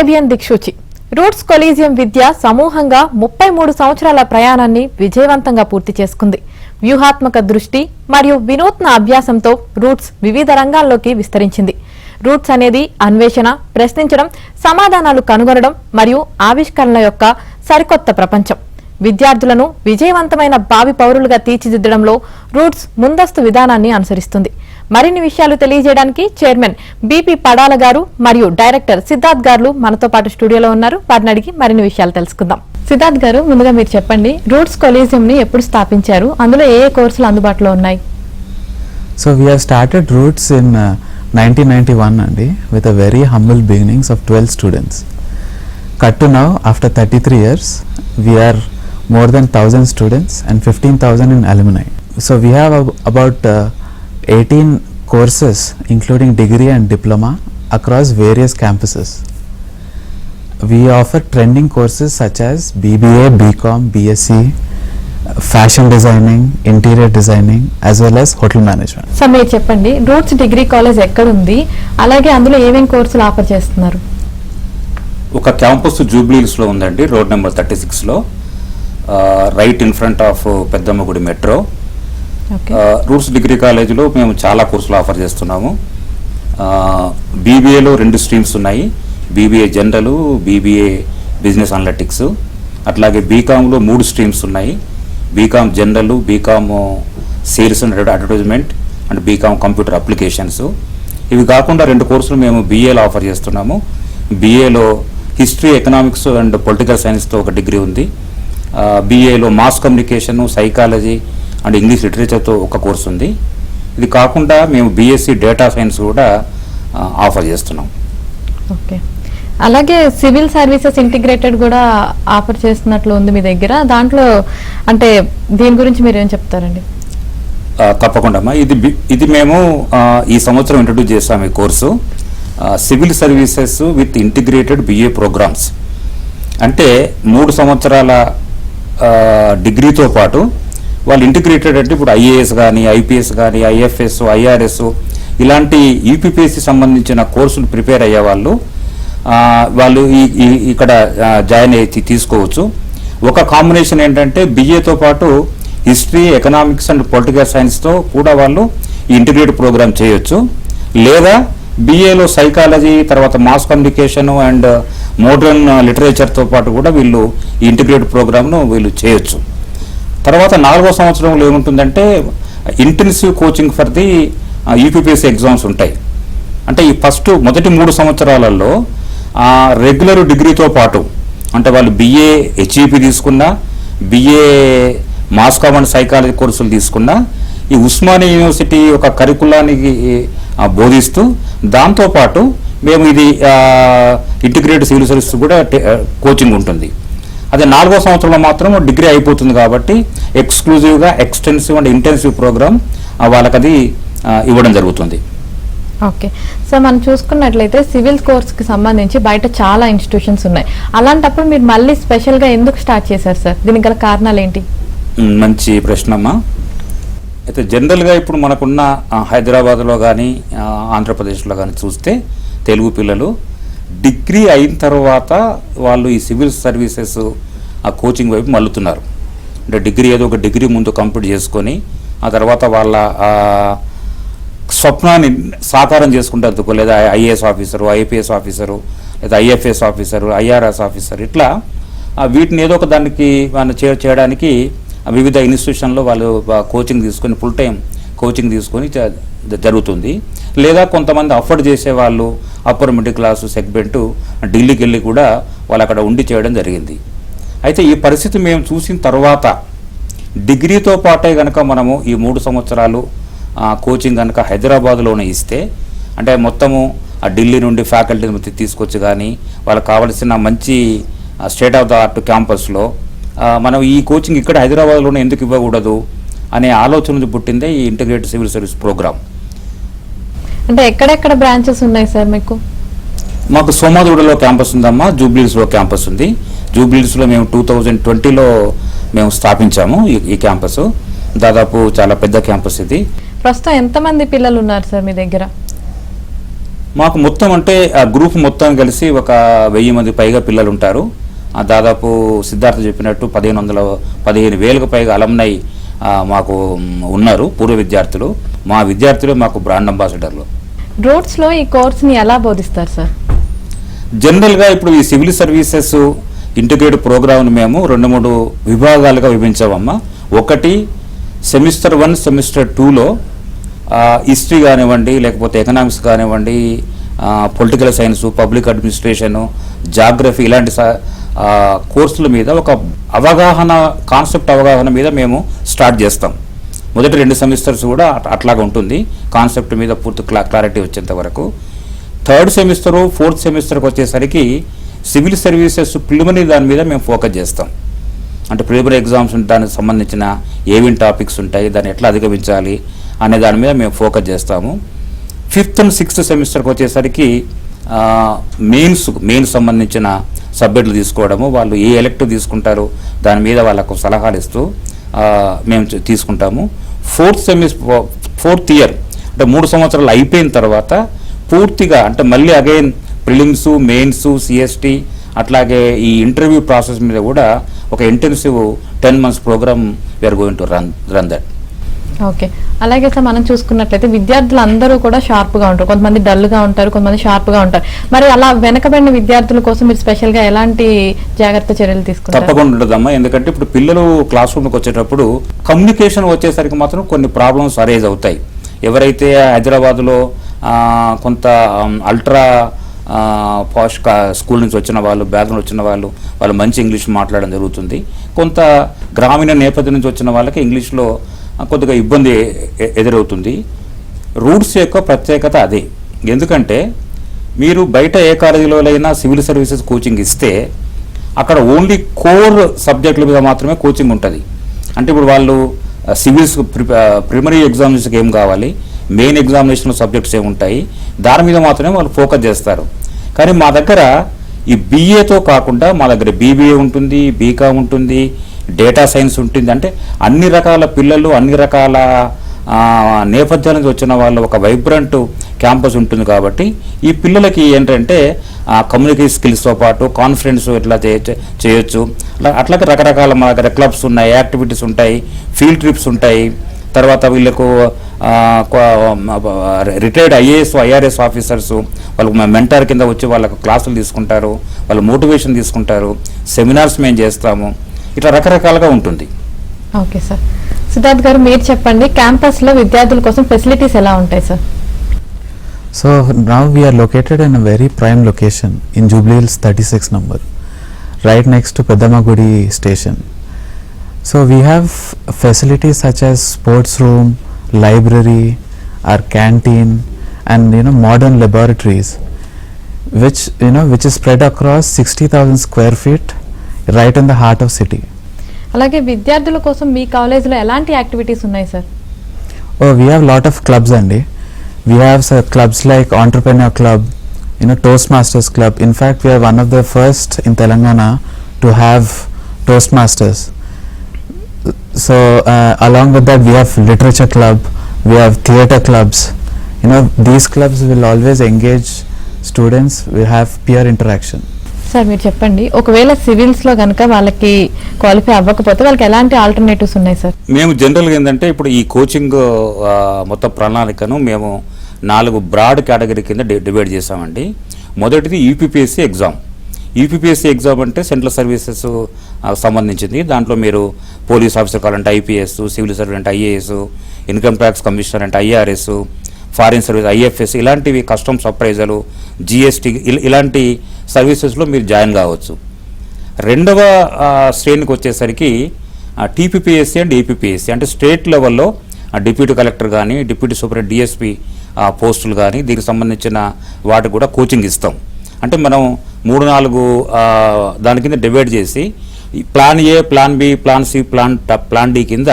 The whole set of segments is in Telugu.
ఫేబియన్ దిక్షూచి రూట్స్ కొలీజియం విద్య సమూహంగా 33 సంవత్సరాల ప్రయాణాన్ని విజయవంతంగా పూర్తి చేసుకుంది. వ్యూహాత్మక దృష్టి మరియు వినూత్న అభ్యాసంతో రూట్స్ వివిధ రంగాల్లోకి విస్తరించింది. రూట్స్ అనేది అన్వేషణ, ప్రశ్నించడం, సమాధానాలు కనుగొనడం మరియు ఆవిష్కరణల యొక్క సరికొత్త ప్రపంచం. విద్యార్థులను విజయవంతమైన భావి పౌరులుగా తీర్చిదిద్దడంలో రూట్స్ ముందస్తు విధానాన్ని అనుసరిస్తుంది. మరిన్ని విషయాలు తెలియజేయడానికి చైర్మన్ బీపీ పడాల గారు మరియు డైరెక్టర్ సిద్ధార్థ్ గారు మనతో పాటు స్టూడియోలో ఉన్నారు. వారిని అడిగి మరిన్ని విషయాలు తెలుసుకుందాం. సిద్ధార్థ్ గారు, ముందుగా మీరు చెప్పండి, రూట్స్ కొలీజియం ని ఎప్పుడు స్థాపించారు, అందులో ఏ కోర్సులు అందుబాటులో ఉన్నాయి? So we have started Roots in 1991 andi with a very humble beginnings of 12 students. Cut to now, after 33 years, we are more than 1000 students and 15,000 in alumni. So we have about 18 courses including degree and diploma across various campuses. We offer trending courses such as BBA, BCom, BSc, fashion designing, interior designing as well as hotel management. So మీరు చెప్పండి, రూట్స్ డిగ్రీ కాలేజ్ ఎక్కడ ఉంది, అలాగే అందులో ఏమేం కోర్సులు ఆఫర్ చేస్తున్నారు? ఒక క్యాంపస్ జూబ్లీహిల్స్ లో ఉందండి, రోడ్ నెంబర్ 36 లో, right in front of Peddammagudi metro. Roots degree కాలేజీలో మేము చాలా కోర్సులు ఆఫర్ చేస్తున్నాము. బీబీఏలో 2 స్ట్రీమ్స్ ఉన్నాయి, BBA general, BBA business analytics. అట్లాగే బీకామ్లో 3 స్ట్రీమ్స్ ఉన్నాయి, BCom general, BCom sales and advertisement and BCom computer applications. ఇవి కాకుండా 2 కోర్సులు మేము బీఏలో ఆఫర్ చేస్తున్నాము. బీఏలో హిస్టరీ, ఎకనామిక్స్ అండ్ పొలిటికల్ సైన్స్తో ఒక డిగ్రీ ఉంది. బీఏలో mass communication, psychology and English లిటరేచర్తో ఒక కోర్సు ఉంది. ఇది కాకుండా మేము బీఎస్సీ డేటా సైన్స్ కూడా ఆఫర్ చేస్తున్నాం. ఓకే, అలాగే సివిల్ సర్వీసెస్ ఇంటిగ్రేటెడ్ కూడా ఆఫర్ చేస్తున్నట్లు ఉంది మీ దగ్గర. దాంట్లో అంటే దీని గురించి మీరు ఏం చెప్తారండి? తప్పకుండా అమ్మా, ఇది మేము ఈ సంవత్సరం ఇంట్రడ్యూస్ చేస్తాము ఈ course, civil services with integrated BA programmes. అంటే 3 సంవత్సరాల డిగ్రీతో పాటు వాళ్ళు ఇంటిగ్రేటెడ్ అంటే ఇప్పుడు ఐఏఎస్ కానీ, ఐపీఎస్ కానీ, ఐఎఫ్ఎస్, ఐఆర్ఎస్ ఇలాంటి యూపీపీఎస్సీ సంబంధించిన కోర్సులు ప్రిపేర్ అయ్యే వాళ్ళు ఇక్కడ జాయిన్ అయ్యి తీసుకోవచ్చు. ఒక కాంబినేషన్ ఏంటంటే బీఏతో పాటు హిస్టరీ, ఎకనామిక్స్ అండ్ పొలిటికల్ సైన్స్తో కూడా వాళ్ళు ఈ ఇంటిగ్రేటెడ్ ప్రోగ్రామ్ చేయొచ్చు. లేదా బీఏలో సైకాలజీ, తర్వాత మాస్ కమ్యూనికేషన్ అండ్ మోడర్న్ లిటరేచర్తో పాటు కూడా వీళ్ళు ఈ ఇంటిగ్రేటెడ్ ప్రోగ్రామ్ను వీళ్ళు చేయొచ్చు. తర్వాత 4వ సంవత్సరంలో ఏముంటుందంటే intensive coaching for the UPPSC exams ఉంటాయి. అంటే ఈ మొదటి 3 సంవత్సరాలలో రెగ్యులర్ డిగ్రీతో పాటు అంటే వాళ్ళు బీఏ హెచ్ఈపీ తీసుకున్నా, BA mass com and psychology కోర్సులు తీసుకున్నా, ఈ ఉస్మానియా యూనివర్సిటీ ఒక కరికులానికి బోధిస్తూ దాంతోపాటు మేము ఇది ఇంటిగ్రేటెడ్ సివిల్ సర్వీసెస్ కూడా కోచింగ్ ఉంటుంది. అదే 4వ సంవత్సరంలో మాత్రం డిగ్రీ అయిపోతుంది కాబట్టి ఎక్స్క్లూజివ్గా ఎక్స్టెన్సివ్ అండ్ ఇంటెన్సివ్ ప్రోగ్రామ్ వాళ్ళకి అది ఇవ్వడం జరుగుతుంది. ఓకే, సో మనం చూసుకున్నట్లయితే సివిల్ కోర్స్కి సంబంధించి బయట చాలా ఇన్స్టిట్యూషన్స్ ఉన్నాయి. అలాంటప్పుడు మీరు మళ్ళీ స్పెషల్గా ఎందుకు స్టార్ట్ చేశారు సార్? దీనికి గల కారణాలు ఏంటి? మంచి ప్రశ్న అమ్మా. అయితే జనరల్గా ఇప్పుడు మనకున్న హైదరాబాద్లో కానీ ఆంధ్రప్రదేశ్లో కానీ చూస్తే తెలుగు పిల్లలు డిగ్రీ అయిన తర్వాత వాళ్ళు ఈ సివిల్ సర్వీసెస్ ఆ కోచింగ్ వైపు మళ్ళుతున్నారు. అంటే డిగ్రీ ఏదో ఒక డిగ్రీ ముందు కంప్లీట్ చేసుకొని ఆ తర్వాత వాళ్ళ స్వప్నాన్ని సాకారం చేసుకుంటేందుకు, లేదా ఐఏఎస్ ఆఫీసరు, ఐపీఎస్ ఆఫీసరు, లేదా ఐఎఫ్ఎస్ ఆఫీసరు, ఐఆర్ఎస్ ఆఫీసర్, ఇట్లా వీటిని ఏదో ఒక దానికి మనం చేయడానికి వివిధ ఇన్స్టిట్యూషన్లో వాళ్ళు కోచింగ్ తీసుకొని ఫుల్ టైం కోచింగ్ తీసుకొని జరుగుతుంది. లేదా కొంతమంది అఫోర్డ్ చేసే వాళ్ళు అప్పర్ మిడిల్ క్లాసు సెగ్మెంట్ ఢిల్లీకి వెళ్ళి కూడా వాళ్ళు అక్కడ ఉండి చేయడం జరిగింది. అయితే ఈ పరిస్థితి మేము చూసిన తర్వాత డిగ్రీతో పాటే కనుక మనము ఈ 3 సంవత్సరాలు కోచింగ్ కనుక హైదరాబాద్లోనే ఇస్తే, అంటే మొత్తము ఆ ఢిల్లీ నుండి ఫ్యాకల్టీని తీసుకొచ్చి కానీ వాళ్ళకి కావాల్సిన మంచి స్టేట్ ఆఫ్ ద ఆర్ట్ క్యాంపస్లో మనం ఈ కోచింగ్ ఇక్కడ హైదరాబాద్లోనే ఎందుకు ఇవ్వకూడదు అనే ఆలోచన పుట్టిందే ఈ ఇంటిగ్రేటెడ్ సివిల్ సర్వీస్ ప్రోగ్రామ్. అంటే ఎక్కడెక్కడ బ్రాంచెస్ ఉన్నాయి సార్ మీకు? మాకు సోమాజిగూడలో క్యాంపస్ ఉందమ్మా, జూబ్లీహిల్స్లో క్యాంపస్ ఉంది. జూబ్లీహిల్స్లో మేము 2020లో మేము స్థాపించాము ఈ క్యాంపస్. దాదాపు చాలా పెద్ద క్యాంపస్ ఇది. ప్రస్తుతం ఎంతమంది పిల్లలు ఉన్నారు సార్ మీ దగ్గర? మాకు మొత్తం అంటే ఆ గ్రూప్ మొత్తం కలిసి ఒక 1000 మంది పైగా పిల్లలు ఉంటారు. దాదాపు సిద్ధార్థ చెప్పినట్టు 15,000కు పైగా అలమ్నై మాకు ఉన్నారు, పూర్వ విద్యార్థులు. మా విద్యార్థులు మాకు బ్రాండ్ అంబాసిడర్లు. రూట్స్లో ఈ కోర్స్ని ఎలా బోధిస్తారు సార్? జనరల్గా ఇప్పుడు ఈ సివిల్ సర్వీసెస్ ఇంటిగ్రేటెడ్ ప్రోగ్రామ్ని మేము 2-3 విభాగాలుగా విభజించామమ్మా. ఒకటి సెమిస్టర్ 1, సెమిస్టర్ 2లో హిస్టరీ కానివ్వండి, లేకపోతే ఎకనామిక్స్ కానివ్వండి, political science, public administration, geography ఇలాంటి కోర్సుల మీద ఒక కాన్సెప్ట్ అవగాహన మీద మేము స్టార్ట్ చేస్తాం. మొదటి 2 సెమిస్టర్స్ కూడా అట్లాగా ఉంటుంది, కాన్సెప్ట్ మీద పూర్తి క్లారిటీ వచ్చేంత వరకు. థర్డ్ సెమిస్టరు, ఫోర్త్ సెమిస్టర్కి వచ్చేసరికి సివిల్ సర్వీసెస్ ప్రిలిమినరీ దాని మీద మేము ఫోకస్ చేస్తాం. అంటే ప్రిలిమినరీ ఎగ్జామ్స్ దానికి సంబంధించిన ఏవిన్ టాపిక్స్ ఉంటాయి, దాన్ని ఎట్లా అధిగమించాలి అనే దాని మీద మేము ఫోకస్ చేస్తాము. 5th and 6th సెమిస్టర్కి వచ్చేసరికి మెయిన్ సంబంధించిన సబ్జెక్టులు తీసుకోవడము, వాళ్ళు ఏ ఎలెక్టివ్ తీసుకుంటారో దాని మీద వాళ్ళకు సలహాలు ఇస్తూ మేము తీసుకుంటాము. ఫోర్త్ ఇయర్ అంటే 3 సంవత్సరాలు అయిపోయిన తర్వాత పూర్తిగా అంటే మళ్ళీ అగైన్ ప్రిలిమ్స్, మెయిన్స్, సిఎస్టీ అట్లాగే ఈ ఇంటర్వ్యూ ప్రాసెస్ మీద కూడా ఒక intensive 10 months programme we're going to run that. Okay, అలాగే సార్ మనం చూసుకున్నట్లయితే విద్యార్థులు అందరూ కూడా షార్ప్గా ఉంటారు, కొంతమంది డల్గా ఉంటారు, కొంతమంది షార్ప్గా ఉంటారు. మరి అలా వెనకబడిన విద్యార్థుల కోసం మీరు స్పెషల్గా ఎలాంటి జాగ్రత్త చర్యలు తీసుకుంటారు? తప్పకుండా ఉంటుందమ్మా. ఎందుకంటే ఇప్పుడు పిల్లలు క్లాస్ రూమ్కి వచ్చేటప్పుడు కమ్యూనికేషన్ వచ్చేసరికి మాత్రం కొన్ని ప్రాబ్లమ్స్ అరైజ్ అవుతాయి. ఎవరైతే హైదరాబాద్లో కొంత అల్ట్రా పాష్ స్కూల్ నుంచి వచ్చిన వాళ్ళు, బ్యాక్గ్రౌండ్ వచ్చిన వాళ్ళు మంచి ఇంగ్లీష్ మాట్లాడడం జరుగుతుంది. కొంత గ్రామీణ నేపథ్యం నుంచి వచ్చిన వాళ్ళకి ఇంగ్లీష్లో కొద్దిగా ఇబ్బంది ఎదురవుతుంది. రూట్స్ యొక్క ప్రత్యేకత అదే. ఎందుకంటే మీరు బయట ఏ కాలేజీలోనైనా సివిల్ సర్వీసెస్ కోచింగ్ ఇస్తే అక్కడ ఓన్లీ కోర్ సబ్జెక్టుల మీద మాత్రమే కోచింగ్ ఉంటుంది. అంటే ఇప్పుడు వాళ్ళు సివిల్స్ ప్రిలిమినరీ ఎగ్జామినేషన్కి ఏం కావాలి, మెయిన్ ఎగ్జామినేషన్ సబ్జెక్ట్స్ ఏముంటాయి, దాని మీద మాత్రమే వాళ్ళు ఫోకస్ చేస్తారు. కానీ మా దగ్గర ఈ బీఏతో కాకుండా మా దగ్గర బీబీఏ ఉంటుంది, బీకామ్ ఉంటుంది, డేటా సైన్స్ ఉంటుంది. అంటే అన్ని రకాల పిల్లలు, అన్ని రకాల నేపథ్యాల నుంచి వచ్చిన వాళ్ళు ఒక వైబ్రెంట్ క్యాంపస్ ఉంటుంది. కాబట్టి ఈ పిల్లలకి ఏంటంటే కమ్యూనికేషన్ స్కిల్స్తో పాటు కాన్ఫిడెన్స్ ఎట్లా చేయొచ్చు, అట్లాగే రకరకాల మా దగ్గర క్లబ్స్ ఉన్నాయి, యాక్టివిటీస్ ఉంటాయి, ఫీల్డ్ ట్రిప్స్ ఉంటాయి. తర్వాత వీళ్ళకు రిటైర్డ్ ఐఏఎస్, ఐఆర్ఎస్ ఆఫీసర్స్ వాళ్ళకు మెంటార్ కింద వచ్చి వాళ్ళకు క్లాసులు తీసుకుంటారు, వాళ్ళు మోటివేషన్ తీసుకుంటారు, సెమినార్స్ మేము చేస్తాము. ఇట్లా రకరకాలుగా ఉంటుంది. ఓకే సార్, సిద్ధార్థ్ గారు మీరు చెప్పండి, క్యాంపస్లో విద్యార్థుల కోసం ఫెసిలిటీస్ ఎలా ఉంటాయి sir? So now we are located in a very prime location in Jubilee Hills 36 number, right next to Peddamagudi station. So we have facilities such as sports room, library, our canteen, and modern laboratories, which is spread across 60,000 square feet, right in the heart of city. అలాగే విద్యార్థుల కోసం మీ కాలేజీలో ఎలాంటి యాక్టివిటీస్ ఉన్నాయి sir? Oh, we have lot of clubs అండి. We have clubs like Entrepreneur Club, Toastmasters Club. In fact, we are one of the first in Telangana to have Toastmasters. So along with that, we have Literature Club, we have Theatre Clubs. These clubs will always engage students, we have peer interaction. Sir మీరు చెప్పండి, ఒకవేళ సివిల్స్లో కనుక వాళ్ళకి క్వాలిఫై అవ్వకపోతే వాళ్ళకి ఎలాంటి ఆల్టర్నేటివ్స్ ఉన్నాయి సార్? మేము జనరల్గా ఏంటంటే ఇప్పుడు ఈ కోచింగ్ మొత్తం ప్రణాళికను మేము 4 బ్రాడ్ కేటగిరీ కింద డివైడ్ చేసామండి. మొదటిది యూపీపీఎస్సీ ఎగ్జామ్. యూపీపీఎస్సీ ఎగ్జామ్ అంటే సెంట్రల్ సర్వీసెస్ సంబంధించింది. దాంట్లో మీరు పోలీస్ ఆఫీసర్ కావాలంటే ఐపీఎస్, సివిల్ సర్వీస్ అంటే ఐఏఎస్, ఇన్కమ్ ట్యాక్స్ కమిషనర్ అంటే ఐఆర్ఎస్, ఫారిన్ సర్వీస్ ఐఎఫ్ఎస్, ఇలాంటివి కస్టమ్స్ అప్రైజలు, జిఎస్టీ ఇలాంటి సర్వీసెస్లో మీరు జాయిన్ కావచ్చు. రెండవ శ్రేణికి వచ్చేసరికి టీపీపీఎస్సీ అండ్ ఏపీపీఎస్సీ అంటే స్టేట్ లెవెల్లో డిప్యూటీ కలెక్టర్ కానీ, డిప్యూటీ సూపరింటెండెంట్ డిఎస్పీ పోస్టులు కానీ, దీనికి సంబంధించిన వాటికి కూడా కోచింగ్ ఇస్తాం. అంటే మనం 3-4 దాని కింద డివైడ్ చేసి plan A, plan B, plan C, plan D కింద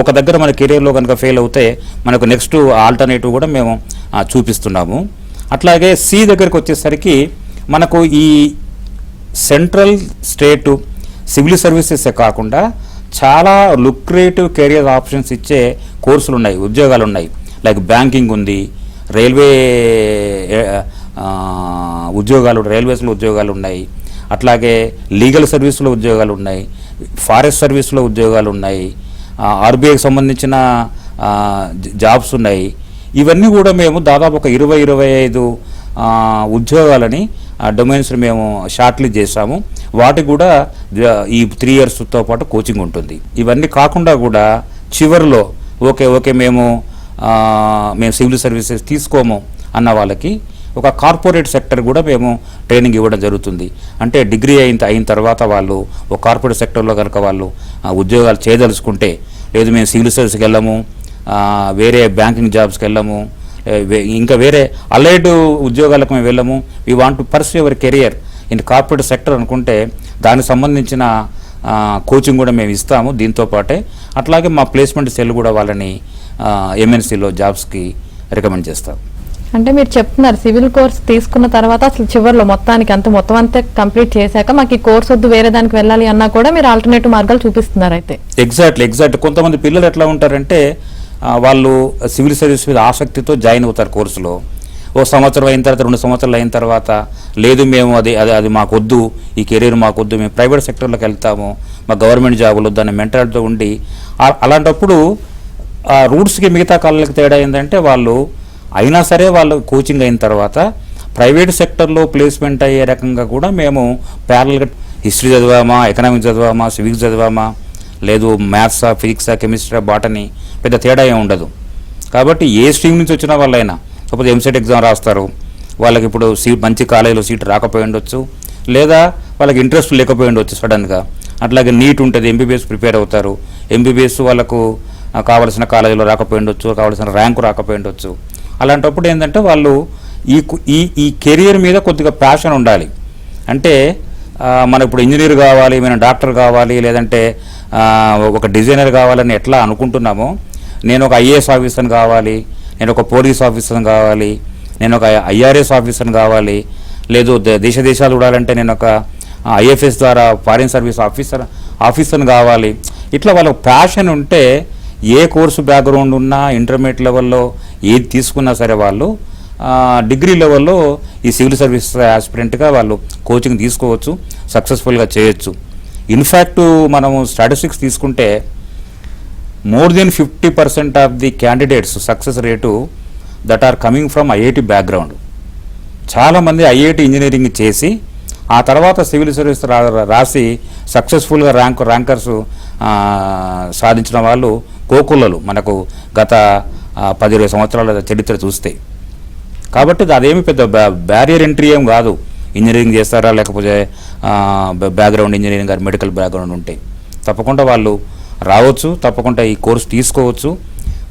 ఒక దగ్గర మన కెరీర్లో కనుక ఫెయిల్ అవుతే మనకు నెక్స్ట్ ఆల్టర్నేటివ్ కూడా మేము చూపిస్తున్నాము. అట్లాగే సి దగ్గరికి వచ్చేసరికి మనకు ఈ సెంట్రల్ స్టేట్ సివిల్ సర్వీసెస్ కాకుండా చాలా లుక్రేటివ్ కెరియర్ ఆప్షన్స్ ఇచ్చే కోర్సులు ఉన్నాయి, ఉద్యోగాలు ఉన్నాయి. లైక్ బ్యాంకింగ్ ఉంది, రైల్వే ఉద్యోగాలు, రైల్వేస్లో ఉద్యోగాలు ఉన్నాయి, అట్లాగే లీగల్ సర్వీస్లో ఉద్యోగాలు ఉన్నాయి, ఫారెస్ట్ సర్వీస్లో ఉద్యోగాలు ఉన్నాయి, ఆర్బీఐకి సంబంధించిన జాబ్స్ ఉన్నాయి. ఇవన్నీ కూడా మేము దాదాపు ఒక 20-25 ఉద్యోగాలని డొమైన్స్ మేము షార్ట్ లిస్ట్ చేశాము. వాటికి కూడా ఈ 3 ఇయర్స్తో పాటు కోచింగ్ ఉంటుంది. ఇవన్నీ కాకుండా కూడా చివరిలో ఓకే మేము సివిల్ సర్వీసెస్ తీసుకోము అన్న వాళ్ళకి ఒక కార్పొరేట్ సెక్టర్ కూడా మేము ట్రైనింగ్ ఇవ్వడం జరుగుతుంది. అంటే డిగ్రీ అయిన తర్వాత వాళ్ళు ఒక కార్పొరేట్ సెక్టర్లో కనుక వాళ్ళు ఉద్యోగాలు చేయదలుచుకుంటే, లేదు మేము సివిల్ సర్వీస్కి వెళ్ళము, వేరే బ్యాంకింగ్ జాబ్స్కి వెళ్ళము, ఇంకా వేరే అలైడ్ ఉద్యోగాలకు మేము వెళ్ళము, we want to pursue your career in corporate sector అనుకుంటే దానికి సంబంధించిన కోచింగ్ కూడా మేము ఇస్తాము దీంతో పాటే. అట్లాగే మా ప్లేస్మెంట్ సెల్ కూడా వాళ్ళని ఎంఎన్సీలో జాబ్స్కి రికమెండ్ చేస్తాం. అంటే మీరు చెప్తున్నారు సివిల్ కోర్స్ తీసుకున్న తర్వాత అసలు చివరిలో మొత్తం అంతా కంప్లీట్ చేశాక మాకు ఈ కోర్స్ వద్దు వేరే దానికి వెళ్ళాలి అన్నా కూడా మీరు ఆల్టర్నేటివ్ మార్గాలు చూపిస్తున్నారు అయితే. ఎగ్జాక్ట్లీ. కొంతమంది పిల్లలు ఎట్లా ఉంటారంటే వాళ్ళు సివిల్ సర్వీస్ మీద ఆసక్తితో జాయిన్ అవుతారు కోర్సులో. 1 సంవత్సరం అయిన తర్వాత 2 సంవత్సరాలు అయిన తర్వాత లేదు మేము అది మాకొద్దు, ఈ కెరీర్ మాకొద్దు, మేము ప్రైవేట్ సెక్టర్లోకి వెళ్తాము, మా గవర్నమెంట్ జాబులు వద్దు అనే మెంటాలిటీతో ఉండి అలాంటప్పుడు రూట్స్కి మిగతా కాళ్ళకి తేడా ఏంటంటే వాళ్ళు అయినా సరే వాళ్ళు కోచింగ్ అయిన తర్వాత ప్రైవేట్ సెక్టర్లో ప్లేస్మెంట్ అయ్యే రకంగా కూడా మేము ప్యారల్గా హిస్టరీ చదివామా, ఎకనామిక్స్ చదివామా, సివిక్స్ చదివామా, లేదు మ్యాథ్సా, ఫిజిక్సా, కెమిస్ట్రీ, బాటనీ పెద్ద తేడా ఏమి ఉండదు. కాబట్టి ఏ స్ట్రీమ్ నుంచి వచ్చిన వాళ్ళైనా సపోజ్ ఎంసెట్ ఎగ్జామ్ రాస్తారు, వాళ్ళకి ఇప్పుడు మంచి కాలేజీలో సీట్ రాకపోయి ఉండొచ్చు, లేదా వాళ్ళకి ఇంట్రెస్ట్ లేకపోయి ఉండొచ్చు సడన్గా. అట్లాగే నీట్ ఉంటుంది, ఎంబీబీఎస్ ప్రిపేర్ అవుతారు, ఎంబీబీఎస్ వాళ్ళకు కావాల్సిన కాలేజీలో రాకపోయి ఉండొచ్చు, కావాల్సిన ర్యాంకు రాకపోయి ఉండొచ్చు. అలాంటప్పుడు ఏంటంటే వాళ్ళు ఈ కెరియర్ మీద కొద్దిగా ప్యాషన్ ఉండాలి. అంటే మనకు ఇప్పుడు ఇంజనీర్ కావాలి, మనం డాక్టర్ కావాలి, లేదంటే ఒక డిజైనర్ కావాలని ఎట్లా అనుకుంటున్నామో, నేను ఒక ఐఏఎస్ ఆఫీసర్ని కావాలి, నేను ఒక పోలీస్ ఆఫీసర్ని కావాలి, నేను ఒక ఐఆర్ఎస్ ఆఫీసర్ని కావాలి, లేదు దేశాలు చూడాలంటే నేను ఒక ఐఎఫ్ఎస్ ద్వారా ఫారిన్ సర్వీస్ ఆఫీసర్ని కావాలి. ఇట్లా వాళ్ళకు ప్యాషన్ ఉంటే ఏ కోర్సు బ్యాక్గ్రౌండ్ ఉన్నా ఇంటర్మీడియట్ లెవెల్లో ఏది తీసుకున్నా సరే వాళ్ళు డిగ్రీ లెవెల్లో ఈ సివిల్ సర్వీస్ ఆస్పిరెంట్గా వాళ్ళు కోచింగ్ తీసుకోవచ్చు, సక్సెస్ఫుల్గా చేయొచ్చు. ఇన్ఫ్యాక్ట్ మనము స్టాటిస్టిక్స్ తీసుకుంటే more than 50% of the candidates success rate that are coming from IIT background. చాలామంది ఐఐటి ఇంజనీరింగ్ చేసి ఆ తర్వాత సివిల్ సర్వీస్ రాసి సక్సెస్ఫుల్గా ర్యాంకర్స్ సాధించిన వాళ్ళు కోకులలు మనకు గత 10-20 సంవత్సరాల చరిత్ర చూస్తే. కాబట్టి అదేమి పెద్ద బ్యారియర్ ఎంట్రీ ఏం కాదు. ఇంజనీరింగ్ చేస్తారా, లేకపోతే బ్యాక్గ్రౌండ్ ఇంజనీరింగ్ గారు మెడికల్ బ్యాక్గ్రౌండ్ ఉంటే తప్పకుండా వాళ్ళు రావచ్చు, తప్పకుండా ఈ కోర్సు తీసుకోవచ్చు.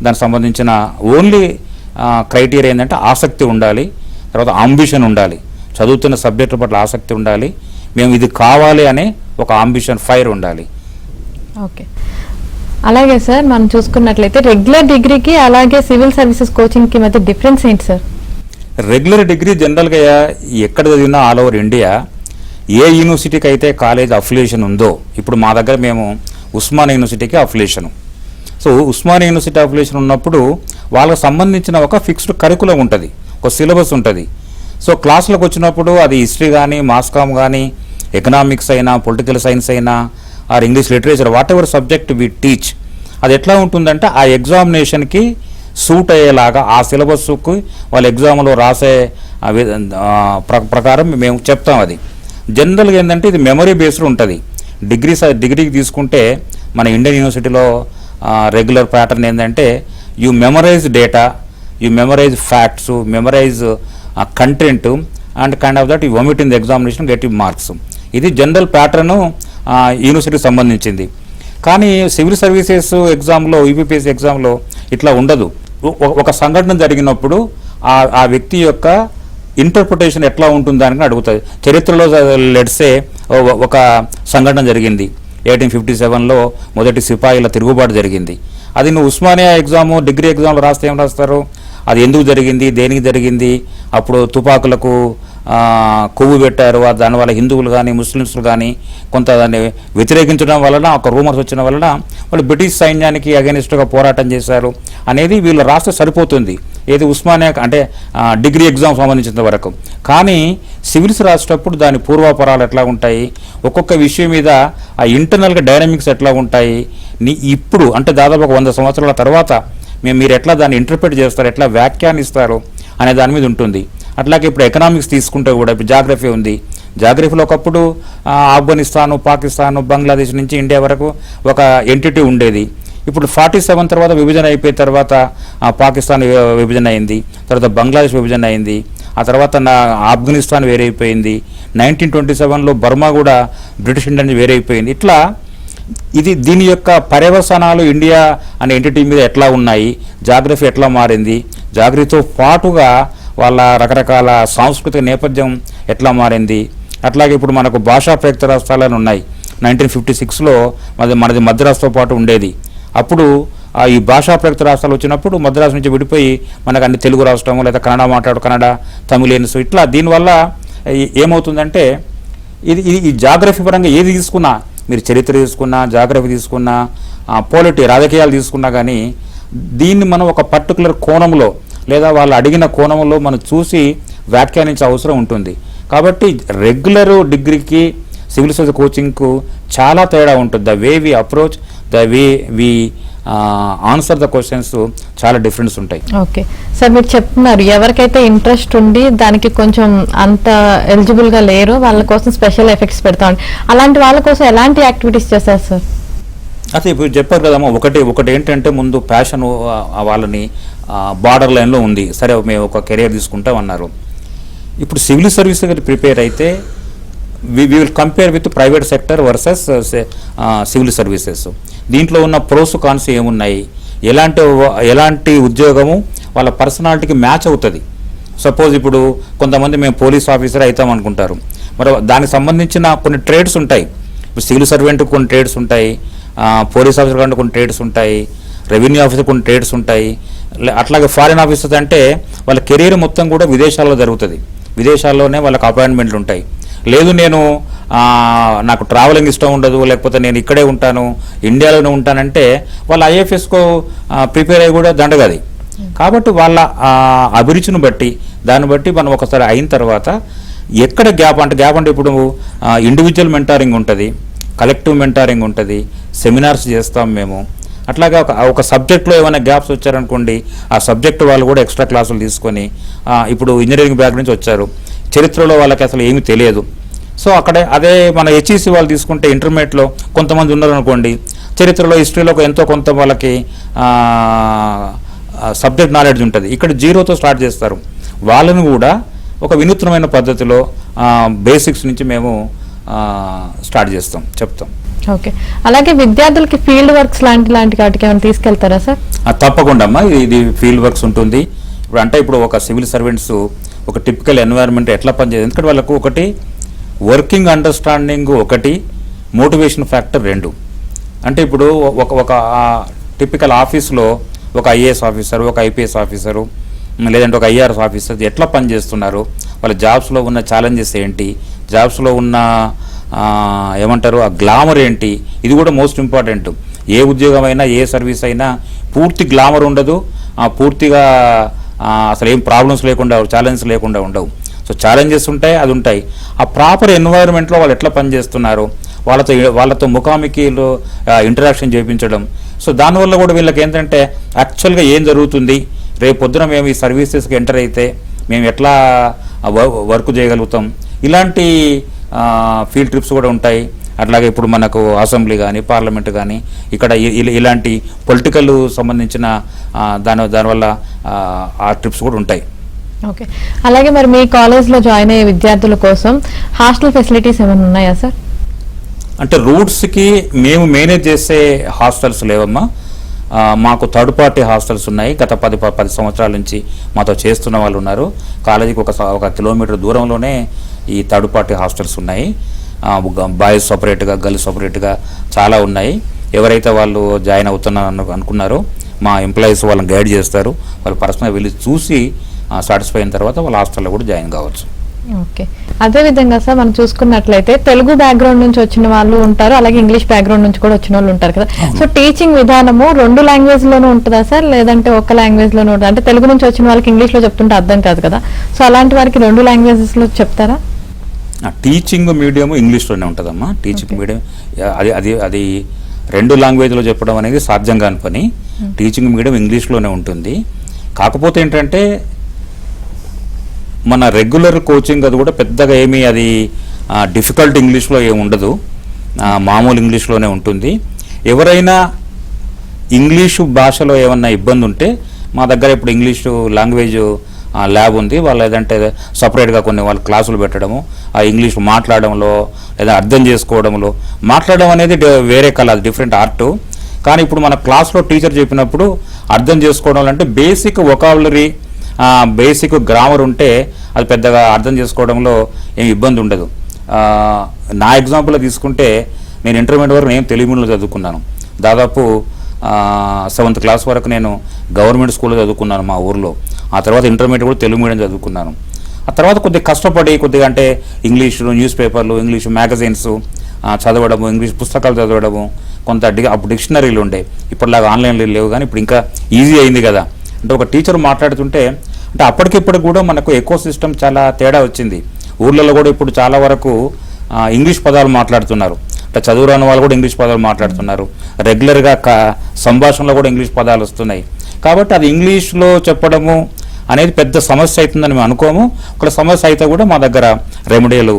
దానికి సంబంధించిన ఓన్లీ క్రైటీరియా ఏంటంటే ఆసక్తి ఉండాలి, తర్వాత అంబిషన్ ఉండాలి, చదువుతున్న సబ్జెక్టుల పట్ల ఆసక్తి ఉండాలి, మేము ఇది కావాలి అనే ఒక అంబిషన్, ఫైర్ ఉండాలి. ఓకే, అలాగే సార్ మనం చూసుకున్నట్లయితే రెగ్యులర్ డిగ్రీకి అలాగే సివిల్ సర్వీసెస్ కోచింగ్కి మధ్య డిఫరెన్స్ ఏంటి సార్? రెగ్యులర్ డిగ్రీ జనరల్గా ఎక్కడ చదివినా ఆల్ ఓవర్ ఇండియా ఏ యూనివర్సిటీకి అయితే కాలేజ్ అఫిలియేషన్ ఉందో, ఇప్పుడు మా దగ్గర మేము ఉస్మానియా యూనివర్సిటీకి అఫిలియేషను. సో ఉస్మానియా యూనివర్సిటీ అఫిలియేషన్ ఉన్నప్పుడు వాళ్ళకి సంబంధించిన ఒక ఫిక్స్డ్ కరికులం ఉంటుంది, ఒక సిలబస్ ఉంటుంది. సో క్లాసులకు వచ్చినప్పుడు అది హిస్టరీ కానీ, మాస్ కామ్ కానీ, ఎకనామిక్స్ అయినా, పొలిటికల్ సైన్స్ అయినా, or English literature, whatever subject we teach, అది ఎట్లా ఉంటుందంటే ఆ ఎగ్జామినేషన్కి సూట్ అయ్యేలాగా ఆ సిలబస్కి వాళ్ళ ఎగ్జామ్లో రాసే ప్రకారం మేము చెప్తాం. అది జనరల్గా ఏంటంటే ఇది మెమరీ బేస్డ్ ఉంటుంది. డిగ్రీకి తీసుకుంటే మన ఇండియన్ యూనివర్సిటీలో రెగ్యులర్ ప్యాటర్న్ ఏంటంటే you memorise data, you memorise facts, memorise content and kind of that you vomit in the examination, get you marks. ఇది జనరల్ ప్యాటర్ను యూనివర్సిటీకి సంబంధించింది. కానీ సివిల్ సర్వీసెస్ ఎగ్జామ్లో, యూపీపీఎస్సీ ఎగ్జామ్లో ఇట్లా ఉండదు. ఒక సంఘటన జరిగినప్పుడు ఆ వ్యక్తి యొక్క ఇంటర్ప్రిటేషన్ ఎట్లా ఉంటుందని అడుగుతుంది. చరిత్రలో లెట్సే ఒక సంఘటన జరిగింది, 1857లో మొదటి సిపాయిల తిరుగుబాటు జరిగింది. అది నువ్వు ఉస్మానియా ఎగ్జాము, డిగ్రీ ఎగ్జామ్లో రాస్తే ఏం రాస్తారు, అది ఎందుకు జరిగింది, దేనికి జరిగింది, అప్పుడు తుపాకులకు కొవ్వు పెట్టారు, దానివల్ల హిందువులు కానీ ముస్లిమ్స్ కానీ కొంత దాన్ని వ్యతిరేకించడం వలన, ఒక రూమర్స్ వచ్చిన వలన వాళ్ళు బ్రిటిష్ సైన్యానికి అగెనిస్ట్గా పోరాటం చేశారు అనేది వీళ్ళు రాస్తే సరిపోతుంది. ఏది ఉస్మానియా అంటే డిగ్రీ ఎగ్జామ్ సంబంధించినంత వరకు. కానీ సివిల్స్ రాసేటప్పుడు దాని పూర్వాపరాలు ఎట్లా ఉంటాయి, ఒక్కొక్క విషయం మీద ఆ ఇంటర్నల్గా డైనమిక్స్ ఎట్లా ఉంటాయి, ఇప్పుడు అంటే దాదాపు ఒక 100 సంవత్సరాల తర్వాత మీరు ఎట్లా దాన్ని ఇంటర్ప్రిట్ చేస్తారు, ఎట్లా వ్యాఖ్యానిస్తారు అనే దాని మీద ఉంటుంది. అట్లాగే ఇప్పుడు ఎకనామిక్స్ తీసుకుంటే కూడా ఇప్పుడు జాగ్రఫీ ఉంది. జాగ్రఫీలో ఒకప్పుడు ఆఫ్ఘనిస్తాను, పాకిస్తాను, బంగ్లాదేశ్ నుంచి ఇండియా వరకు ఒక ఎంటిటీ ఉండేది. ఇప్పుడు 47 తర్వాత విభజన అయిపోయిన తర్వాత పాకిస్తాన్ విభజన అయింది, తర్వాత బంగ్లాదేశ్ విభజన అయింది, ఆ తర్వాత ఆఫ్ఘనిస్తాన్ వేరైపోయింది, 1927లో బర్మా కూడా బ్రిటిష్ ఇండియా నుంచి వేరైపోయింది. ఇట్లా దీని యొక్క పర్యవసానాలు ఇండియా అనే ఎంటిటీ మీద ఎట్లా ఉన్నాయి, జాగ్రఫీ ఎట్లా మారింది, జాగ్రఫీతో పాటుగా వాళ్ళ రకరకాల సాంస్కృతిక నేపథ్యం ఎట్లా మారింది. అట్లాగే ఇప్పుడు మనకు భాషా ప్రయుక్త రాష్ట్రాలని ఉన్నాయి. 1956లో మనది మద్రాసుతో పాటు ఉండేది. అప్పుడు ఈ భాషా ప్రయుక్త రాష్ట్రాలు వచ్చినప్పుడు మద్రాసు నుంచి విడిపోయి మనకు అన్ని తెలుగు రాష్ట్రము లేదా కన్నడ కన్నడ, తమిళియన్స్ ఇట్లా. దీనివల్ల ఏమవుతుందంటే ఈ జాగ్రఫీ పరంగా ఏది తీసుకున్నా, మీరు చరిత్ర తీసుకున్నా, జాగ్రఫీ తీసుకున్నా, రాజకీయాలు తీసుకున్నా కానీ దీన్ని మనం ఒక పర్టికులర్ కోణంలో లేదా వాళ్ళు అడిగిన కోణంలో మనం చూసి వ్యాఖ్యానించే అవసరం ఉంటుంది. కాబట్టి రెగ్యులర్ డిగ్రీకి సివిల్ సర్వీస్ కోచింగ్కు చాలా తేడా ఉంటుంది. The way we approach, the way we answer the questions చాలా డిఫరెన్స్ ఉంటాయి. ఓకే సార్, మీరు చెప్తున్నారు ఎవరికైతే ఇంట్రెస్ట్ ఉండి దానికి కొంచెం అంత ఎలిజిబుల్గా లేరు వాళ్ళ కోసం స్పెషల్ ఎఫెక్ట్స్ పెడతాం. అలాంటి వాళ్ళ కోసం ఎలాంటి యాక్టివిటీస్ చేస్తారు సార్? అయితే ఇప్పుడు చెప్పారు కదమ్మా, ఒకటి ఏంటంటే ముందు ప్యాషన్ వాళ్ళని బార్డర్ లైన్లో ఉంది, సరే మేము ఒక కెరియర్ తీసుకుంటాం అన్నారు. ఇప్పుడు సివిల్ సర్వీస్ ప్రిపేర్ అయితే we will compare with private sector versus civil services. దీంట్లో ఉన్న ప్రోస్ కాన్స్ ఏమున్నాయి, ఎలాంటి ఉద్యోగము వాళ్ళ పర్సనాలిటీకి మ్యాచ్ అవుతుంది. సపోజ్ ఇప్పుడు కొంతమంది మేము పోలీస్ ఆఫీసర్ అవుతాం అనుకుంటారు, మరి దానికి సంబంధించిన కొన్ని ట్రేడ్స్ ఉంటాయి. ఇప్పుడు సివిల్ సర్వెంట్కి కొన్ని ట్రేడ్స్ ఉంటాయి, పోలీస్ ఆఫీసర్ కంటే కొన్ని ట్రేడ్స్ ఉంటాయి, రెవెన్యూ ఆఫీసర్ కొన్ని ట్రేడ్స్ ఉంటాయి. అట్లాగే ఫారిన్ ఆఫీసర్స్ అంటే వాళ్ళ కెరీర్ మొత్తం కూడా విదేశాల్లో జరుగుతుంది, విదేశాల్లోనే వాళ్ళకి అపాయింట్మెంట్లు ఉంటాయి. లేదు నాకు ట్రావెలింగ్ ఇష్టం ఉండదు, లేకపోతే నేను ఇక్కడే ఉంటాను, ఇండియాలోనే ఉంటానంటే వాళ్ళ ఐఎఫ్ఎస్కు ప్రిపేర్ అయ్యి కూడా దండగది. కాబట్టి వాళ్ళ అభిరుచిని బట్టి దాన్ని బట్టి మనం ఒకసారి అయిన తర్వాత ఎక్కడ గ్యాప్ అంటే ఇప్పుడు ఇండివిజువల్ మెంటారింగ్ ఉంటుంది, కలెక్టివ్ మెంటారింగ్ ఉంటుంది, సెమినార్స్ చేస్తాం మేము. అట్లాగే ఒక సబ్జెక్ట్లో ఏమైనా గ్యాప్స్ వచ్చారనుకోండి, ఆ సబ్జెక్ట్ వాళ్ళు కూడా ఎక్స్ట్రా క్లాసులు తీసుకొని, ఇప్పుడు ఇంజనీరింగ్ బ్యాక్ నుంచి వచ్చారు, చరిత్రలో వాళ్ళకి అసలు ఏమీ తెలియదు. సో అదే మన హెచ్ఈసి వాళ్ళు తీసుకుంటే ఇంటర్మీడియట్లో కొంతమంది ఉన్నారు అనుకోండి, చరిత్రలో హిస్టరీలో ఎంతో కొంత వాళ్ళకి సబ్జెక్ట్ నాలెడ్జ్ ఉంటుంది, ఇక్కడ జీరోతో స్టార్ట్ చేస్తారు. వాళ్ళని కూడా ఒక వినూత్నమైన పద్ధతిలో బేసిక్స్ నుంచి మేము స్టార్ట్ చెప్తాం. ఓకే, అలాగే విద్యార్థులకి ఫీల్డ్ వర్క్స్ లాంటి వాటికి ఏమైనా తీసుకెళ్తారా సార్? తప్పకుండా అమ్మా, ఇది ఫీల్డ్ వర్క్స్ ఉంటుంది. ఇప్పుడు ఒక సివిల్ సర్వెంట్స్ ఒక టిపికల్ ఎన్వైరన్మెంట్ ఎట్లా పనిచేస్తుంది, ఎందుకంటే వాళ్ళకు ఒకటి వర్కింగ్ అండర్స్టాండింగ్, ఒకటి మోటివేషన్ ఫ్యాక్టర్ 2. అంటే ఇప్పుడు ఒక టిపికల్ ఆఫీస్లో ఒక ఐఏఎస్ ఆఫీసరు, ఒక ఐపీఎస్ ఆఫీసరు, లేదంటే ఒక ఐఆర్ఎస్ ఆఫీసర్ ఎట్లా పనిచేస్తున్నారు, వాళ్ళ జాబ్స్లో ఉన్న ఛాలెంజెస్ ఏంటి, జాబ్స్లో ఉన్న ఆ గ్లామర్ ఏంటి, ఇది కూడా మోస్ట్ ఇంపార్టెంట్. ఏ ఉద్యోగం అయినా, ఏ సర్వీస్ అయినా పూర్తి గ్లామర్ ఉండదు, పూర్తిగా అసలు ఏం ప్రాబ్లమ్స్ లేకుండా, ఛాలెంజెస్ లేకుండా ఉండవు. సో ఛాలెంజెస్ ఉంటాయి, అది ఉంటాయి. ఆ ప్రాపర్ ఎన్వైరన్మెంట్లో వాళ్ళు ఎట్లా పనిచేస్తున్నారు, వాళ్ళతో ముఖాముఖిలో ఇంటరాక్షన్ చేయించడం. సో దానివల్ల కూడా వీళ్ళకి ఏంటంటే యాక్చువల్గా ఏం జరుగుతుంది, రేపు పొద్దున మేము ఈ సర్వీసెస్కి ఎంటర్ అయితే మేము ఎట్లా వర్క్ చేయగలుగుతాం, ఇలాంటి ఫీల్డ్ ట్రిప్స్ కూడా ఉంటాయి. అట్లాగే ఇప్పుడు మనకు అసెంబ్లీ కానీ, పార్లమెంట్ కానీ, ఇక్కడ ఇలాంటి పొలిటికల్ సంబంధించిన దానివల్ల ఆ ట్రిప్స్ కూడా ఉంటాయి. ఓకే, అలాగే మరి మీ కాలేజ్లో జాయిన్ అయ్యే విద్యార్థుల కోసం హాస్టల్ ఫెసిలిటీస్ ఏమైనా ఉన్నాయా సార్? అంటే రూట్స్కి మేము మేనేజ్ చేసే హాస్టల్స్ లేవమ్మా, మాకు థర్డ్ పార్టీ హాస్టల్స్ ఉన్నాయి. గత 10 సంవత్సరాల నుంచి మాతో చేస్తున్న వాళ్ళు ఉన్నారు. కాలేజీకి ఒక కిలోమీటర్ దూరంలోనే ఈ థర్డ్ పార్టీ హాస్టల్స్ ఉన్నాయి. బాయ్స్ సపరేట్గా, గర్ల్స్ సపరేట్గా చాలా ఉన్నాయి. ఎవరైతే వాళ్ళు జాయిన్ అవుతున్నారు అనుకున్నారో మా ఎంప్లాయీస్ వాళ్ళని గైడ్ చేస్తారు. వాళ్ళు పర్సనల్గా వెళ్ళి చూసి సాటిస్ఫై అయిన తర్వాత వాళ్ళ హాస్టల్లో కూడా జాయిన్ కావచ్చు. ఓకే, అదే విధంగా సార్ మనం చూసుకున్నట్లయితే తెలుగు బ్యాక్గ్రౌండ్ నుంచి వచ్చిన వాళ్ళు ఉంటారు, అలాగే ఇంగ్లీష్ బ్యాక్గ్రౌండ్ నుంచి కూడా వచ్చిన వాళ్ళు ఉంటారు కదా. సో టీచింగ్ విధానము 2 లాంగ్వేజ్ లోనూ ఉంటుందా సార్, లేదంటే ఒక లాంగ్వేజ్ లోనూ ఉంటుందా? అంటే తెలుగు నుంచి వచ్చిన వాళ్ళకి ఇంగ్లీష్ లో చెప్తుంటే అర్థం కాదు కదా, సో అలాంటి వారికి 2 లాంగ్వేజెస్ లో చెప్తారా? టీచింగ్ మీడియం ఇంగ్లీష్లోనే ఉంటుందమ్మా. టీచింగ్ మీడియం అది 2 లాంగ్వేజ్లో చెప్పడం అనేది సాధ్యం కాని పని. టీచింగ్ మీడియం ఇంగ్లీష్లోనే ఉంటుంది. కాకపోతే ఏంటంటే మన రెగ్యులర్ కోచింగ్ అది కూడా పెద్దగా ఏమీ అది డిఫికల్ట్ ఇంగ్లీష్లో ఏమి ఉండదు, మామూలు ఇంగ్లీష్లోనే ఉంటుంది. ఎవరైనా ఇంగ్లీషు భాషలో ఏమన్నా ఇబ్బంది ఉంటే మా దగ్గర ఇప్పుడు ఇంగ్లీషు లాంగ్వేజ్ ల్యాబ్ ఉంది. వాళ్ళు ఏదంటే సపరేట్గా కొన్ని వాళ్ళు క్లాసులు పెట్టడము, ఆ ఇంగ్లీష్ మాట్లాడడంలో లేదా అర్థం చేసుకోవడంలో, మాట్లాడడం అనేది వేరే కళ, అది డిఫరెంట్ ఆర్ట్. కానీ ఇప్పుడు మన క్లాస్లో టీచర్ చెప్పినప్పుడు అర్థం చేసుకోవడం అంటే బేసిక్ వొకాబులరీ, బేసిక్ గ్రామర్ ఉంటే అది పెద్దగా అర్థం చేసుకోవడంలో ఏం ఇబ్బంది ఉండదు. నా ఎగ్జాంపుల్ తీసుకుంటే నేను ఇంటర్మీడియట్ వరకు నేను తెలుగు మీడియంలో చదువుకున్నాను. దాదాపు 7th క్లాస్ వరకు నేను గవర్నమెంట్ స్కూల్లో చదువుకున్నాను మా ఊర్లో. ఆ తర్వాత ఇంటర్మీడియట్ కూడా తెలుగు మీడియం చదువుకున్నాను. ఆ తర్వాత కొద్దిగా కష్టపడి కొద్దిగా అంటే ఇంగ్లీషు న్యూస్ పేపర్లు, ఇంగ్లీషు మ్యాగజైన్స్ చదవడము, ఇంగ్లీష్ పుస్తకాలు చదవడము, కొంత అప్పుడు డిక్షనరీలు ఉండే, ఇప్పటిలాగా ఆన్లైన్లో లేవు. కానీ ఇప్పుడు ఇంకా ఈజీ అయింది కదా. అంటే ఒక టీచర్ మాట్లాడుతుంటే అంటే అప్పటికిప్పటికి కూడా మనకు ఎకో సిస్టమ్ చాలా తేడా వచ్చింది. ఊర్లలో కూడా ఇప్పుడు చాలా వరకు ఇంగ్లీష్ పదాలు మాట్లాడుతున్నారు. అంటే చదువురాని వాళ్ళు కూడా ఇంగ్లీష్ పదాలు మాట్లాడుతున్నారు. రెగ్యులర్గా సంభాషణలో కూడా ఇంగ్లీష్ పదాలు వస్తున్నాయి. కాబట్టి అది ఇంగ్లీష్లో చెప్పడము అనేది పెద్ద సమస్య అవుతుందని మేము అనుకోము. ఒక సమస్య అయితే కూడా మా దగ్గర రెమెడియల్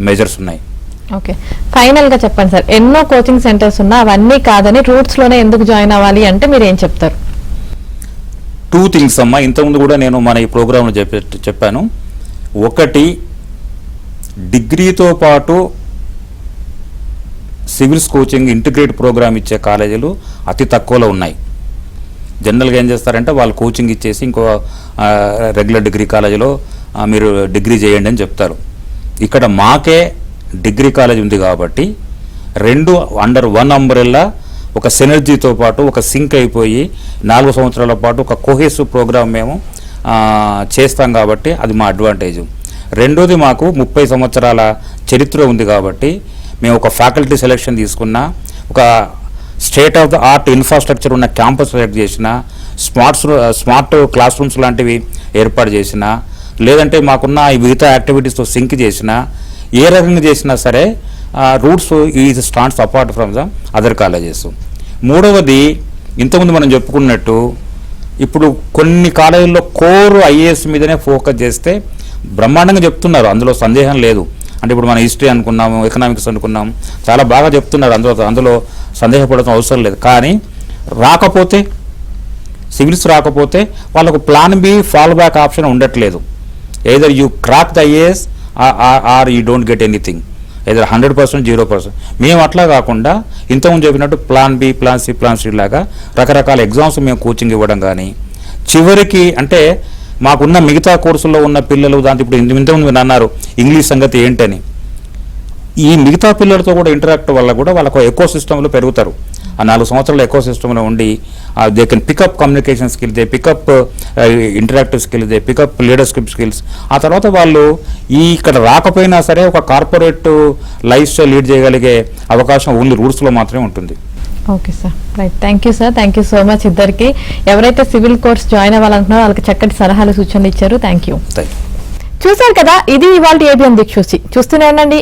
మెజర్స్ ఉన్నాయి. ఓకే, ఫైనల్ గా చెప్పండి సార్, ఎన్నో కోచింగ్ సెంటర్స్ ఉన్నా అవన్నీ కాదని రూట్స్ లోనే ఎందుకు జాయిన్ అవ్వాలి అంటే మీరు ఏం చెప్తారు? 2 థింగ్స్ అమ్మా. ఇంతకుముందు కూడా నేను మన ఈ ప్రోగ్రాంలో చెప్పాను. ఒకటి, డిగ్రీతో పాటు సివిల్స్ కోచింగ్ ఇంటిగ్రేట్ ప్రోగ్రామ్ ఇచ్చే కాలేజీలు అతి తక్కువలో ఉన్నాయి. జనరల్గా ఏం చేస్తారంటే వాళ్ళు కోచింగ్ ఇచ్చేసి ఇంకో రెగ్యులర్ డిగ్రీ కాలేజీలో మీరు డిగ్రీ చేయండి అని చెప్తారు. ఇక్కడ మాకే డిగ్రీ కాలేజ్ ఉంది కాబట్టి 2 అండర్ 1 అంబ్రెల్లా ఒక సినర్జీతో పాటు ఒక సింక్ అయిపోయి 4 సంవత్సరాల పాటు ఒక కోహెసివ్ ప్రోగ్రామ్ మేము చేస్తాం కాబట్టి అది మా అడ్వాంటేజ్. రెండోది, మాకు 30 సంవత్సరాల చరిత్ర ఉంది కాబట్టి మేము ఒక ఫ్యాకల్టీ సెలెక్షన్ తీసుకున్నా, ఒక state of the art infrastructure ఉన్న క్యాంపస్ సెలెక్ట్ చేసిన, స్మార్ట్ క్లాస్ రూమ్స్ లాంటివి ఏర్పాటు చేసిన, లేదంటే మాకున్న ఈ మిగతా యాక్టివిటీస్తో సింక్ చేసిన, ఏ రకంగా చేసినా సరే roots is stands apart from the other colleges. మూడవది, ఇంతకుముందు మనం చెప్పుకున్నట్టు ఇప్పుడు కొన్ని కాలేజీల్లో కోర్ ఐఏఎస్ మీదనే ఫోకస్ చేస్తే బ్రహ్మాండంగా చెప్తున్నారు, అందులో సందేహం లేదు. అంటే ఇప్పుడు మన హిస్టరీ అనుకున్నాము, ఎకనామిక్స్ అనుకున్నాం, చాలా బాగా చెప్తున్నారు, అందులో సందేహపడటం అవసరం లేదు. కానీ రాకపోతే, సివిల్స్ రాకపోతే వాళ్ళకు plan B, follow back option ఉండట్లేదు. Either you crack the IAS or you don't get anything, either 100%, 0%. మేము అట్లా కాకుండా ఇంతకుముందు చెప్పినట్టు plan B, plan C, plan C లాగా రకరకాల ఎగ్జామ్స్ మేము కోచింగ్ ఇవ్వడం కానీ, చివరికి అంటే మాకున్న మిగతా కోర్సుల్లో ఉన్న పిల్లలు దాంట్లో ఇప్పుడు ఇంతకుముందు మీరు అన్నారు ఇంగ్లీష్ సంగతి ఏంటని, ఈ మిగతా పిల్లలతో కూడా ఇంటరాక్ట్ వల్ల కూడా వాళ్ళకు ఎకో సిస్టంలో పెరుగుతారు. ఆ 4 సంవత్సరాల ఎకో సిస్టంలో ఉండి they can pick up communication skills, they pickup interactive skills, they pickup leadership skills. ఆ తర్వాత వాళ్ళు ఇక్కడ రాకపోయినా సరే ఒక కార్పొరేట్ లైఫ్ స్టైల్ లీడ్ చేయగలిగే అవకాశం ఓన్లీ రూట్స్లో మాత్రమే ఉంటుంది. Okay sir, right. Thank you sir, thank you so much ఇద్దరికి. ఎవరైతే సివిల్ కోర్స్ జాయిన్ అవ్వాలనుకున్నారో వాళ్ళకి చక్కటి సలహాలు, సూచనలు ఇచ్చారు. Thank you. చూసారు కదా, ఇది ఇవాళ ఏబిఎన్ దిక్సూచి. చూస్తూనే ఉండండి